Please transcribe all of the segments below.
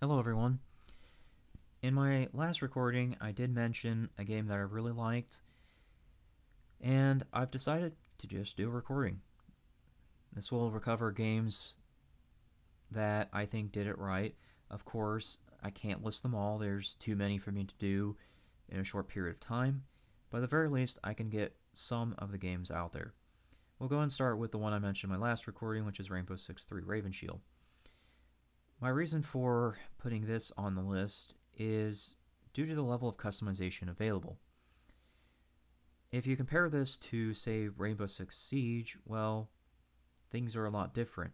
Hello everyone. In my last recording, I did mention a game that I really liked, and I've decided to just do a recording. This will recover games that I think did it right. Of course, I can't list them all, there's too many for me to do in a short period of time, but at the very least, I can get some of the games out there. We'll go and start with the one I mentioned in my last recording, which is Rainbow Six 3 Raven Shield. My reason for putting this on the list is due to the level of customization available. If you compare this to, say, Rainbow Six Siege, well, things are a lot different.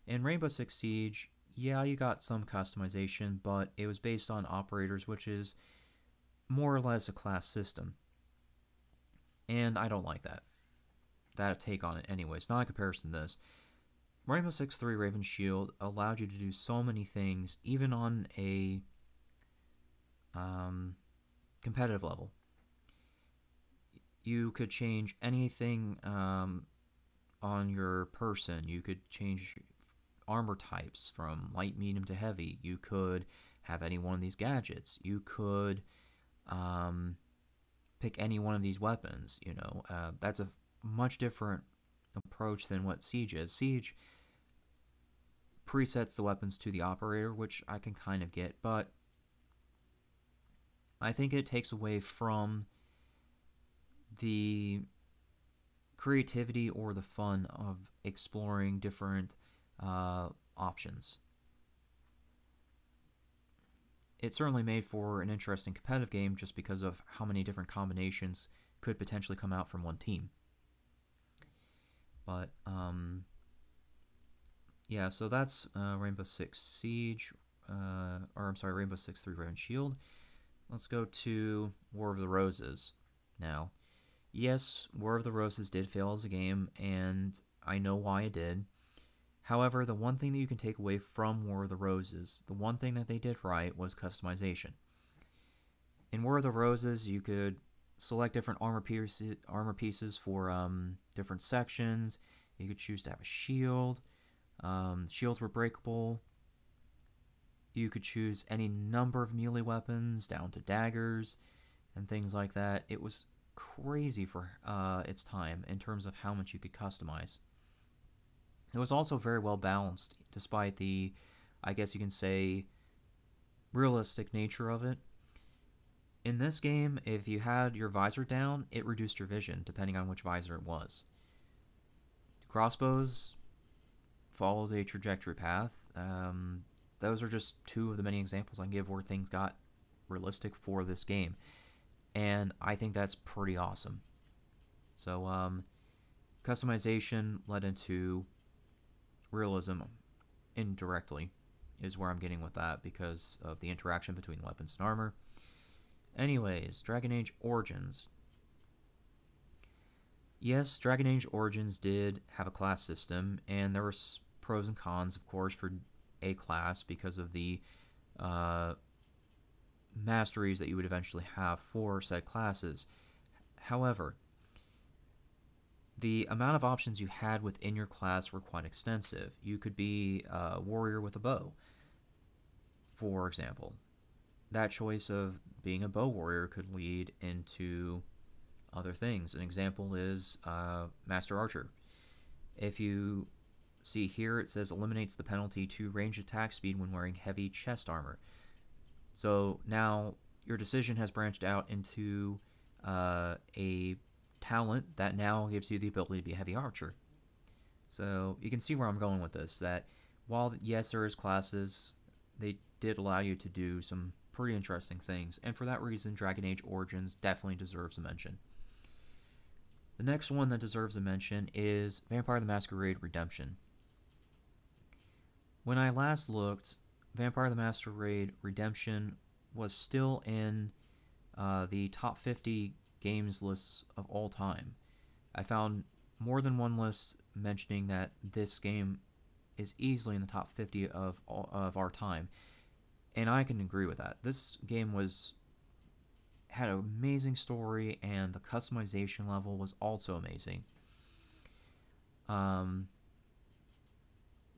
In Rainbow Six Siege, yeah, you got some customization, but it was based on operators, which is more or less a class system. And I don't like that take on it anyways, not in comparison to this. Rainbow Six 3 Raven Shield allowed you to do so many things, even on a competitive level. You could change anything on your person. You could change armor types from light, medium to heavy. You could have any one of these gadgets. You could pick any one of these weapons. That's a much different approach than what Siege is. Siege presets the weapons to the operator, which I can kind of get, but I think it takes away from the creativity or the fun of exploring different options. It certainly made for an interesting competitive game just because of how many different combinations could potentially come out from one team. But yeah, so that's Rainbow Six Siege, Rainbow Six 3 Raven Shield. Let's go to War of the Roses now. Yes, War of the Roses did fail as a game, and I know why it did. However, the one thing that you can take away from War of the Roses, the one thing that they did right, was customization. In War of the Roses, you could select different armor pieces for different sections. You could choose to have a shield. Shields were breakable. You could choose any number of melee weapons down to daggers and things like that. It was crazy for its time in terms of how much you could customize. It was also very well balanced despite the, I guess you can say, realistic nature of it. In this game, if you had your visor down, it reduced your vision depending on which visor it was. Crossbows followed a trajectory path. Those are just two of the many examples I can give where things got realistic for this game, and I think that's pretty awesome. So customization led into realism indirectly is where I'm getting with that because of the interaction between weapons and armor. Anyways, Dragon Age Origins. Yes, Dragon Age Origins did have a class system, and there were pros and cons, of course, for a class because of the masteries that you would eventually have for said classes. However, the amount of options you had within your class were quite extensive. You could be a warrior with a bow, for example. That choice of being a bow warrior could lead into other things. An example is Master Archer. If you see here, it says eliminates the penalty to range attack speed when wearing heavy chest armor. So now your decision has branched out into a talent that now gives you the ability to be a heavy archer. So you can see where I'm going with this, that while yes, there is classes, they did allow you to do some pretty interesting things, and for that reason, Dragon Age Origins definitely deserves a mention. The next one that deserves a mention is Vampire the Masquerade Redemption. When I last looked, Vampire the Masquerade Redemption was still in the top 50 games lists of all time. I found more than one list mentioning that this game is easily in the top 50 of our time, and I can agree with that. This game had an amazing story, and the customization level was also amazing.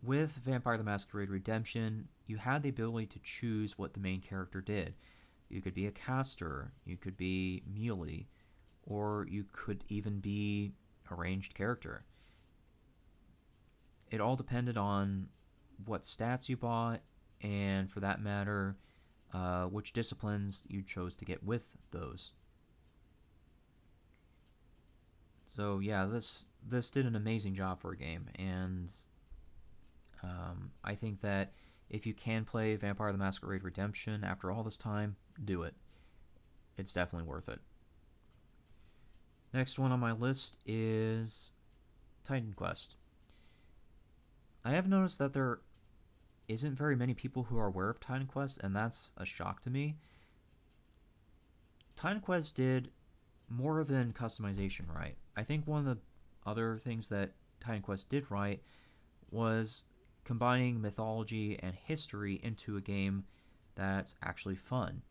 with Vampire the Masquerade Redemption, you had the ability to choose what the main character did. You could be a caster, you could be melee, or you could even be a ranged character. It all depended on what stats you bought, and for that matter, which disciplines you chose to get with those. So yeah, this did an amazing job for a game, and I think that if you can play Vampire the Masquerade Redemption after all this time, do it. It's definitely worth it. Next one on my list is Titan Quest. I have noticed that there isn't very many people who are aware of Titan Quest, and that's a shock to me. Titan Quest did more than customization right. I think one of the other things that Titan Quest did right was combining mythology and history into a game that's actually fun,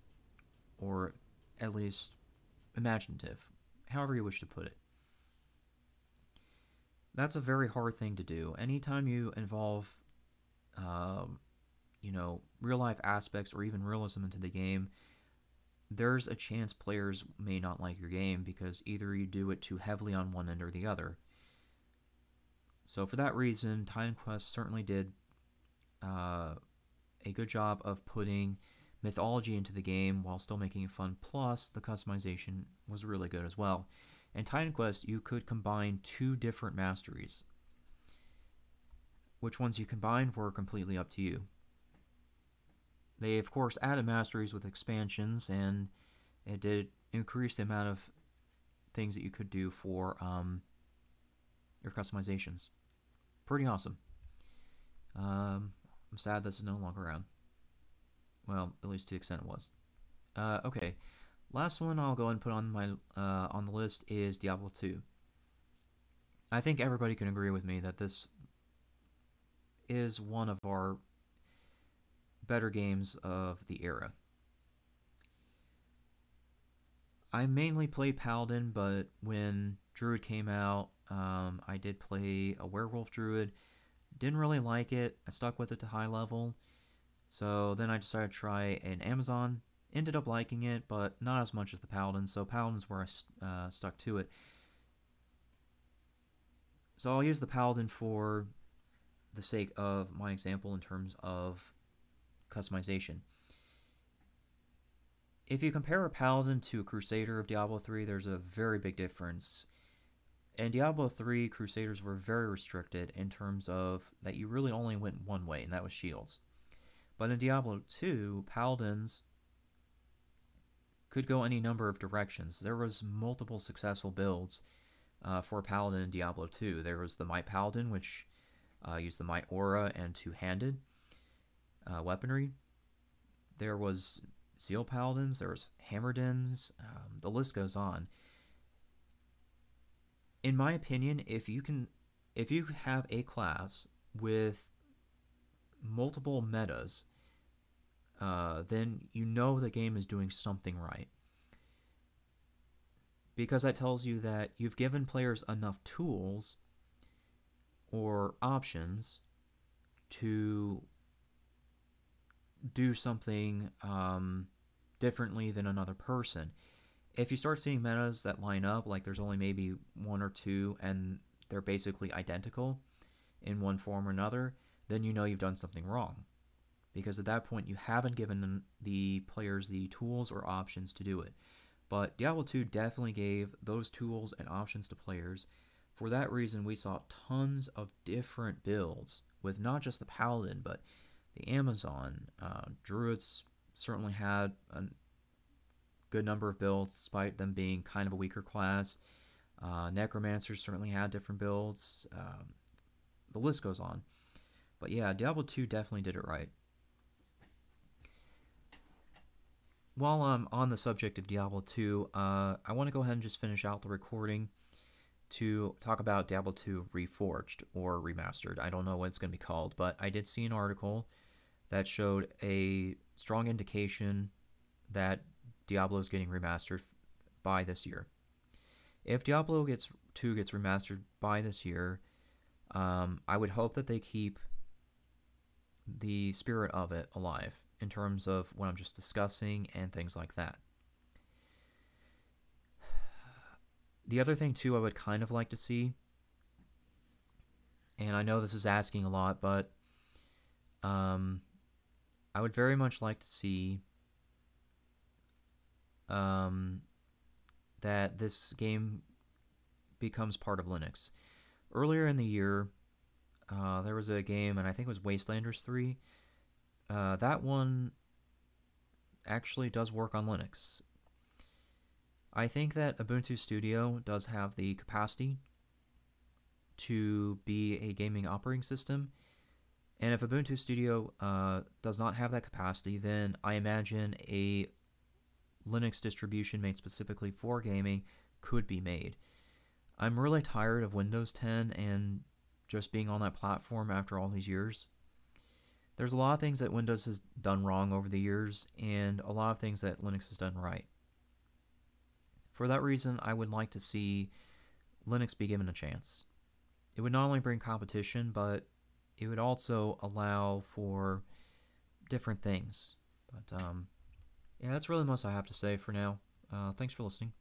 or at least imaginative, however you wish to put it. That's a very hard thing to do. Anytime you involve, real life aspects or even realism into the game, there's a chance players may not like your game because either you do it too heavily on one end or the other. So for that reason, Titan Quest certainly did a good job of putting mythology into the game while still making it fun. Plus, the customization was really good as well. In Titan Quest, you could combine two different masteries. Which ones you combined were completely up to you. They, of course, added masteries with expansions, and it did increase the amount of things that you could do for your customizations. Pretty awesome. I'm sad this is no longer around. Well, at least to the extent it was. Okay, last one I'll go ahead and put on my on the list is Diablo II. I think everybody can agree with me that this is one of our better games of the era. I mainly played Paladin, but when Druid came out, I did play a Werewolf Druid. Didn't really like it. I stuck with it to high level. So then I decided to try an Amazon. Ended up liking it, but not as much as the Paladin. So Paladin's where I stuck to it. So I'll use the Paladin for the sake of my example in terms of customization. If you compare a Paladin to a Crusader of Diablo 3, there's a very big difference. In Diablo 3, Crusaders were very restricted in terms of that you really only went one way, and that was shields. But in Diablo 2, Paladins could go any number of directions. There was multiple successful builds for Paladin in Diablo 2. There was the Might Paladin, which used the Might Aura and two-handed weaponry. There was Zeal Paladins, there was Hammerdins, the list goes on. In my opinion, if you have a class with multiple metas, then you know the game is doing something right. Because that tells you that you've given players enough tools or options to do something differently than another person. If you start seeing metas that line up, like there's only maybe one or two and they're basically identical in one form or another, then you know you've done something wrong. Because at that point, you haven't given the players the tools or options to do it. But Diablo 2 definitely gave those tools and options to players. For that reason, we saw tons of different builds with not just the Paladin, but the Amazon. Druids certainly had a good number of builds, despite them being kind of a weaker class. Necromancers certainly had different builds. The list goes on. But yeah, Diablo 2 definitely did it right. While I'm on the subject of Diablo 2, I want to go ahead and just finish out the recording to talk about Diablo 2 Reforged or Remastered. I don't know what it's going to be called, but I did see an article that showed a strong indication that Diablo is getting remastered by this year. If Diablo 2 gets remastered by this year, I would hope that they keep the spirit of it alive in terms of what I'm just discussing and things like that. The other thing, too, I would kind of like to see, and I know this is asking a lot, but I would very much like to see that this game becomes part of Linux. Earlier in the year, there was a game, and I think it was Wastelanders 3. That one actually does work on Linux. I think that Ubuntu Studio does have the capacity to be a gaming operating system, and if Ubuntu Studio does not have that capacity, then I imagine a Linux distribution made specifically for gaming could be made. I'm really tired of Windows 10 and just being on that platform after all these years. There's a lot of things that Windows has done wrong over the years, and a lot of things that Linux has done right. For that reason, I would like to see Linux be given a chance. It would not only bring competition, but it would also allow for different things. But yeah, that's really most I have to say for now. Thanks for listening.